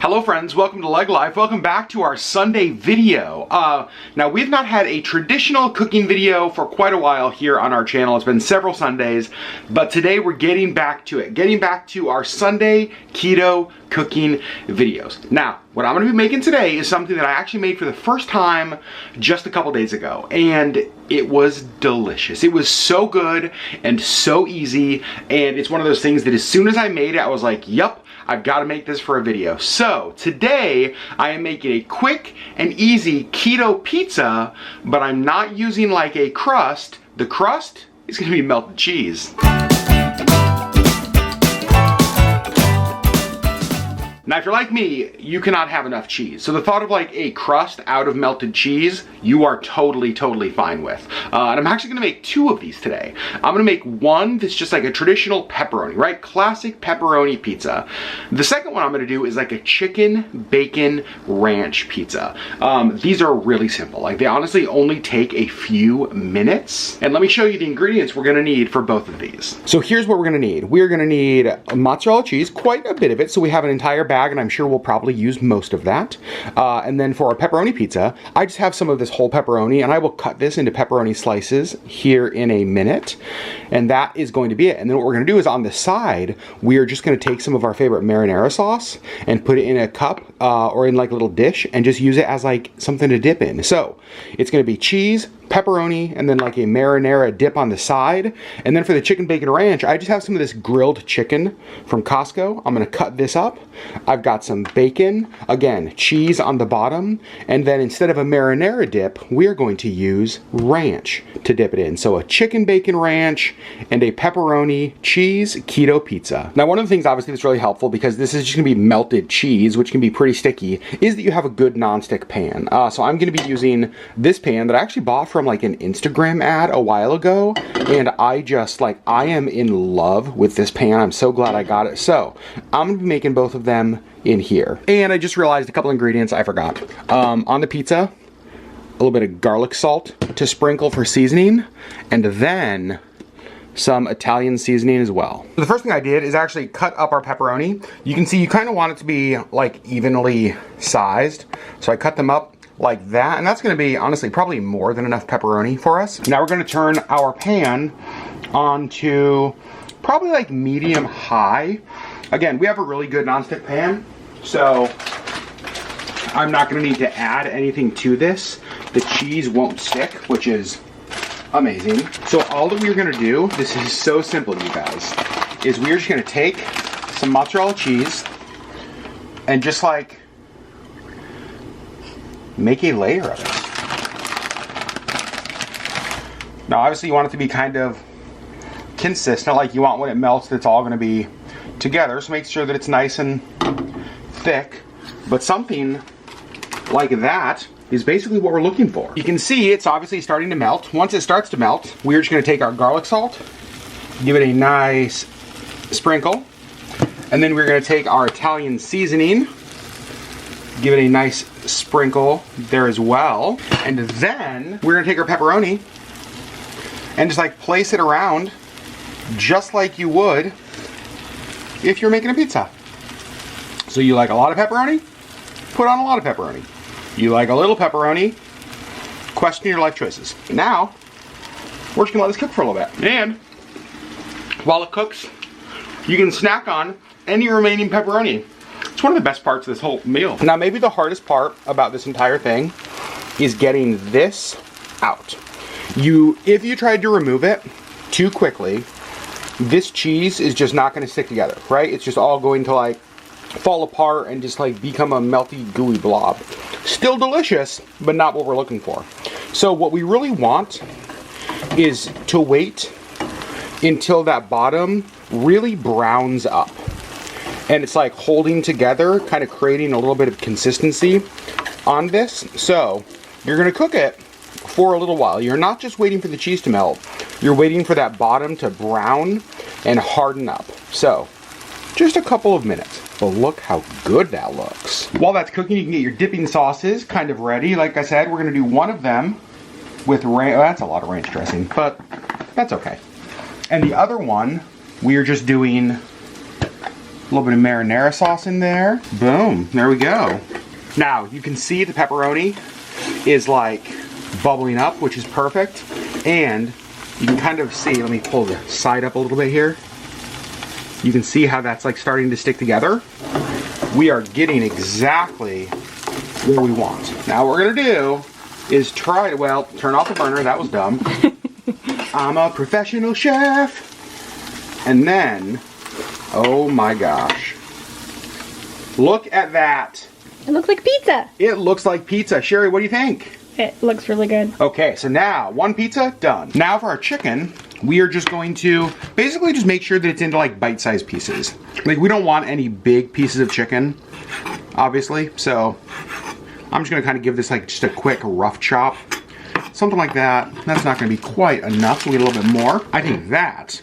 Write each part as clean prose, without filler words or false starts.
Hello friends, welcome to LeggLife. Welcome back to our Sunday video. Now we've not had a traditional cooking video for quite a while here on our channel. It's been several Sundays, but today we're getting back to it. Getting back to our Sunday keto cooking videos. Now, what I'm gonna be making today is something that I actually made for the first time just a couple days ago, and it was delicious. It was so good and so easy, and it's one of those things that as soon as I made it, I was like, yup, I've got to make this for a video. So today I am making a quick and easy keto pizza, but I'm not using like a crust. The crust is going to be melted cheese. Now, if you're like me, you cannot have enough cheese. So the thought of like a crust out of melted cheese, you are totally fine with. And I'm actually gonna make two of these today. I'm gonna make one that's just like a traditional pepperoni, right? Classic pepperoni pizza. The second one I'm gonna do is like a chicken bacon ranch pizza. These are really simple. Like they honestly only take a few minutes. And let me show you the ingredients we're gonna need for both of these. So here's what we're gonna need. We're gonna need mozzarella cheese, quite a bit of it. So we have an entire bag, and I'm sure we'll probably use most of that. And then for our pepperoni pizza, I just have some of this whole pepperoni, and I will cut this into pepperoni slices here in a minute. And that is going to be it. And then what we're gonna do is on the side, we are just gonna take some of our favorite marinara sauce and put it in a cup or in like a little dish and just use it as like something to dip in. So it's gonna be cheese, pepperoni, and then like a marinara dip on the side. And then for the chicken bacon ranch, I just have some of this grilled chicken from Costco. I'm gonna cut this up. I've got some bacon, again, cheese on the bottom, and then instead of a marinara dip, we are going to use ranch to dip it in. So a chicken bacon ranch and a pepperoni cheese keto pizza. Now, one of the things obviously that's really helpful, because this is just gonna be melted cheese, which can be pretty sticky, is that you have a good nonstick pan. So I'm gonna be using this pan that I actually bought from like an Instagram ad a while ago, and I am in love with this pan. I'm so glad I got it. So I'm gonna be making both of them in here. And I just realized a couple ingredients I forgot. On the pizza, a little bit of garlic salt to sprinkle for seasoning, and then some Italian seasoning as well. So the first thing I did is actually cut up our pepperoni. You can see you kind of want it to be like evenly sized. So I cut them up like that, and that's gonna be honestly probably more than enough pepperoni for us. Now we're gonna turn our pan onto probably like medium high. Again, we have a really good nonstick pan, so I'm not gonna need to add anything to this. The cheese won't stick, which is amazing. So all that we're gonna do, this is so simple, you guys, is we're just gonna take some mozzarella cheese and just like make a layer of it. Now obviously you want it to be kind of consistent, like you want when it melts it's all going to be together, so make sure that it's nice and thick, but something like that is basically what we're looking for. You can see it's obviously starting to melt. Once it starts to melt, we're just going to take our garlic salt, give it a nice sprinkle, and then we're going to take our Italian seasoning, give it a nice sprinkle there as well. And then we're gonna take our pepperoni and just like place it around just like you would if you're making a pizza. So you like a lot of pepperoni? Put on a lot of pepperoni. You like a little pepperoni? Question your life choices. Now, we're just gonna let this cook for a little bit. And while it cooks, you can snack on any remaining pepperoni. It's one of the best parts of this whole meal. Now, maybe the hardest part about this entire thing is getting this out. If you tried to remove it too quickly, this cheese is just not gonna stick together, right? It's just all going to like fall apart and just like become a melty, gooey blob. Still delicious, but not what we're looking for. So what we really want is to wait until that bottom really browns up. And it's like holding together, kind of creating a little bit of consistency on this. So you're gonna cook it for a little while. You're not just waiting for the cheese to melt, you're waiting for that bottom to brown and harden up. So just a couple of minutes, but look how good that looks. While that's cooking, you can get your dipping sauces kind of ready. Like I said, we're gonna do one of them with ranch. Oh, that's a lot of ranch dressing, but that's okay. And the other one, we are just doing A little bit of marinara sauce in there. Boom, there we go. Now, you can see the pepperoni is like bubbling up, which is perfect. And you can kind of see, let me pull the side up a little bit here. You can see how that's like starting to stick together. We are getting exactly what we want. Now what we're gonna do is try to, well, turn off the burner, that was dumb. I'm a professional chef. And then, oh my gosh. Look at that. It looks like pizza. It looks like pizza. Sherry, what do you think? It looks really good. Okay, so now, one pizza, done. Now for our chicken, we are just going to basically just make sure that it's into like bite-sized pieces. Like we don't want any big pieces of chicken, obviously. So I'm just gonna kind of give this like just a quick rough chop. Something like that. That's not gonna be quite enough, so we get a little bit more. I think that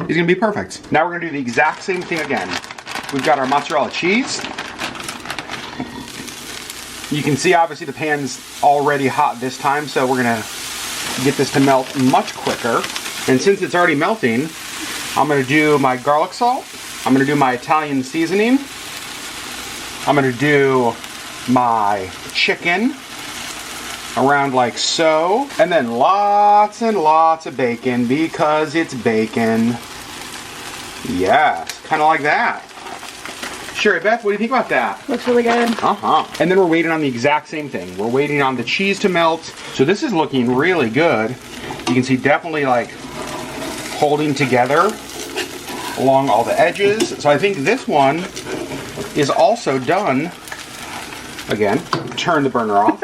is gonna be perfect. Now we're gonna do the exact same thing again. We've got our mozzarella cheese. You can see obviously the pan's already hot this time, so we're gonna get this to melt much quicker. And since it's already melting, I'm gonna do my garlic salt. I'm gonna do my Italian seasoning. I'm gonna do my chicken around like so. And then lots and lots of bacon because it's bacon. Yes, kind of like that. Sherry Beth, what do you think about that? Looks really good. And then we're waiting on the exact same thing. We're waiting on the cheese to melt. So this is looking really good. You can see definitely like holding together along all the edges. So I think this one is also done. Again, turn the burner off.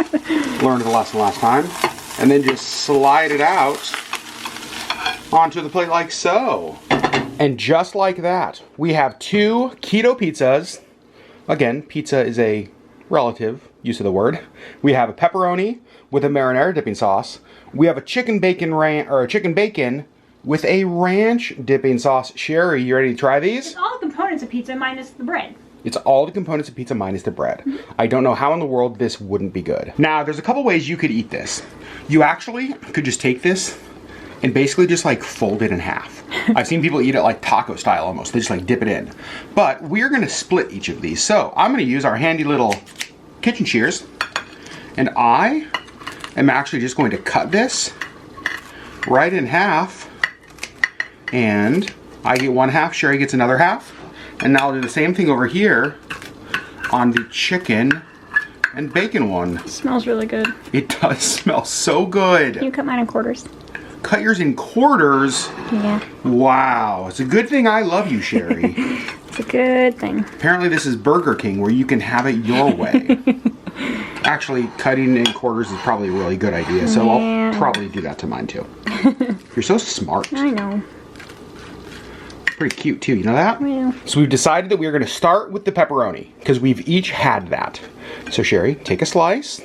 Learned the lesson last time. And then just slide it out onto the plate like so. And just like that, we have 2 keto pizzas. Again, pizza is a relative use of the word. We have a pepperoni with a marinara dipping sauce. We have a chicken bacon with a ranch dipping sauce. Sherry, you ready to try these? It's all the components of pizza minus the bread. It's all the components of pizza minus the bread. I don't know how in the world this wouldn't be good. Now, there's a couple ways you could eat this. You actually could just take this and basically just like fold it in half. I've seen people eat it like taco style almost. They just like dip it in. But we're gonna split each of these. So I'm gonna use our handy little kitchen shears, and I am actually just going to cut this right in half, and I get one half, Sherry gets another half, and now I'll do the same thing over here on the chicken and bacon one. It smells really good. It does smell so good. Can you cut mine in quarters? Cut yours in quarters? Yeah. Wow. It's a good thing I love you, Sherry. It's a good thing. Apparently this is Burger King where you can have it your way. Actually, cutting in quarters is probably a really good idea, so yeah. I'll probably do that to mine too. You're so smart. I know. Pretty cute too, you know that? Yeah. So we've decided that we're going to start with the pepperoni because we've each had that. So Sherry, take a slice,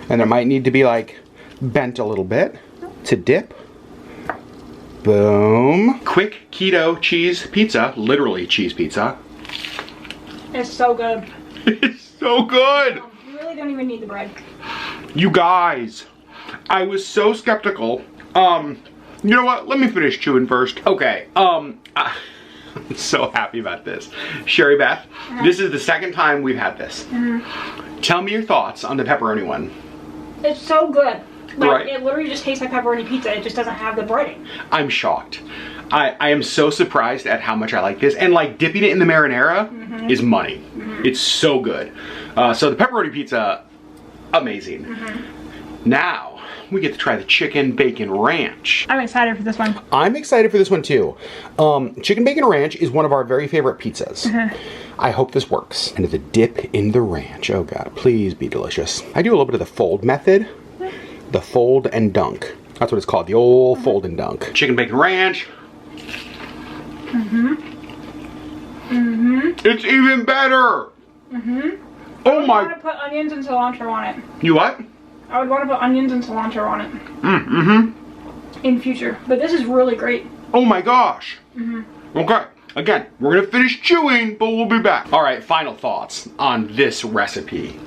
and it might need to be like bent a little bit to dip. Boom. Quick keto cheese pizza, literally cheese pizza. It's so good. It's so good. You really don't even need the bread. You guys, I was so skeptical. You know what? Let me finish chewing first. Okay. I'm so happy about this. Sherry Beth, this is the second time we've had this. Tell me your thoughts on the pepperoni one. It's so good. Like, right. It literally just tastes like pepperoni pizza. It just doesn't have the breading. I'm shocked. I am so surprised at how much I like this. And like dipping it in the marinara is money. It's so good. So the pepperoni pizza, amazing. Now, we get to try the chicken bacon ranch. I'm excited for this one. I'm excited for this one too. Chicken bacon ranch is one of our very favorite pizzas. I hope this works. And the dip in the ranch. Oh God, please be delicious. I do a little bit of the fold method. The fold and dunk. That's what it's called, the old fold and dunk. Chicken bacon ranch. It's even better. Oh my. I would want to put onions and cilantro on it. You what? I would want to put onions and cilantro on it. In future. But this is really great. Oh my gosh. Okay. Again, we're gonna finish chewing, but we'll be back. All right, final thoughts on this recipe.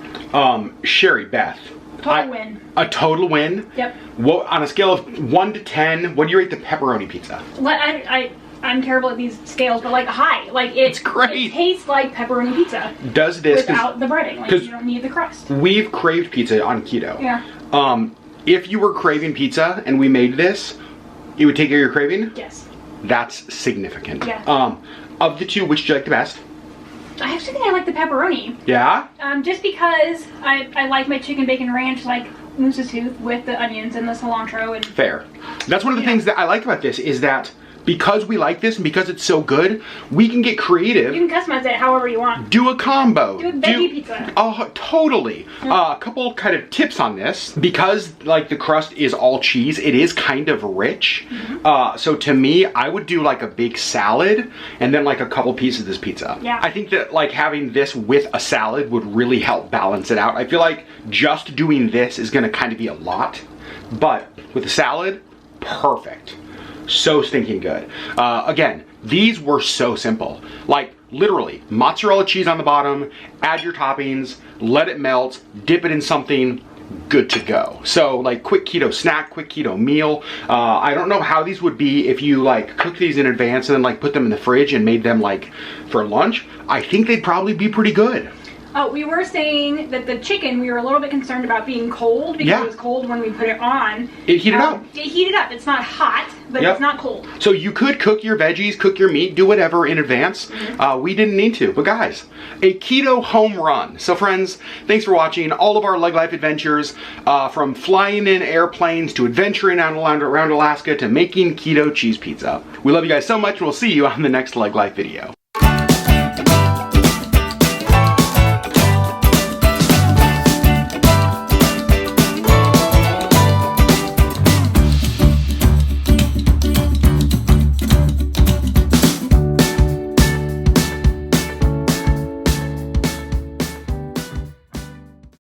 Sherry Beth. Total win. A total win? Yep. What, on a scale of 1 to 10, what do you rate the pepperoni pizza? I I'm terrible at these scales, but like high. Like it's great. It tastes like pepperoni pizza. Does this without the breading? Like you don't need the crust. We've craved pizza on keto. Yeah. If you were craving pizza and we made this, it would take care of your craving? Yes. That's significant. Yeah. Of the two, which do you like the best? I actually think I like the pepperoni. Yeah? Just because I like my chicken bacon ranch like Moose's Tooth with the onions and the cilantro and fair. That's one of the things that I like about this is that because we like this and because it's so good, we can get creative. You can customize it however you want. Do a combo. Do a veggie pizza. Oh, totally. A couple kind of tips on this. Because like the crust is all cheese, it is kind of rich. So to me, I would do like a big salad and then like a couple pieces of this pizza. Yeah. I think that like having this with a salad would really help balance it out. I feel like just doing this is gonna kind of be a lot, but with a salad, perfect. So stinking good. Again, these were so simple. Like literally, mozzarella cheese on the bottom, add your toppings, let it melt, dip it in something, good to go. So like quick keto snack, quick keto meal. I don't know how these would be if you like cooked these in advance and then like put them in the fridge and made them like for lunch. I think they'd probably be pretty good. We were saying that the chicken, we were a little bit concerned about being cold because it was cold when we put it on. It heated up. It heated up. It's not hot, but it's not cold. So you could cook your veggies, cook your meat, do whatever in advance. We didn't need to, but guys, a keto home run. So friends, thanks for watching all of our LeggLife adventures, from flying in airplanes to adventuring around Alaska to making keto cheese pizza. We love you guys so much and we'll see you on the next LeggLife video.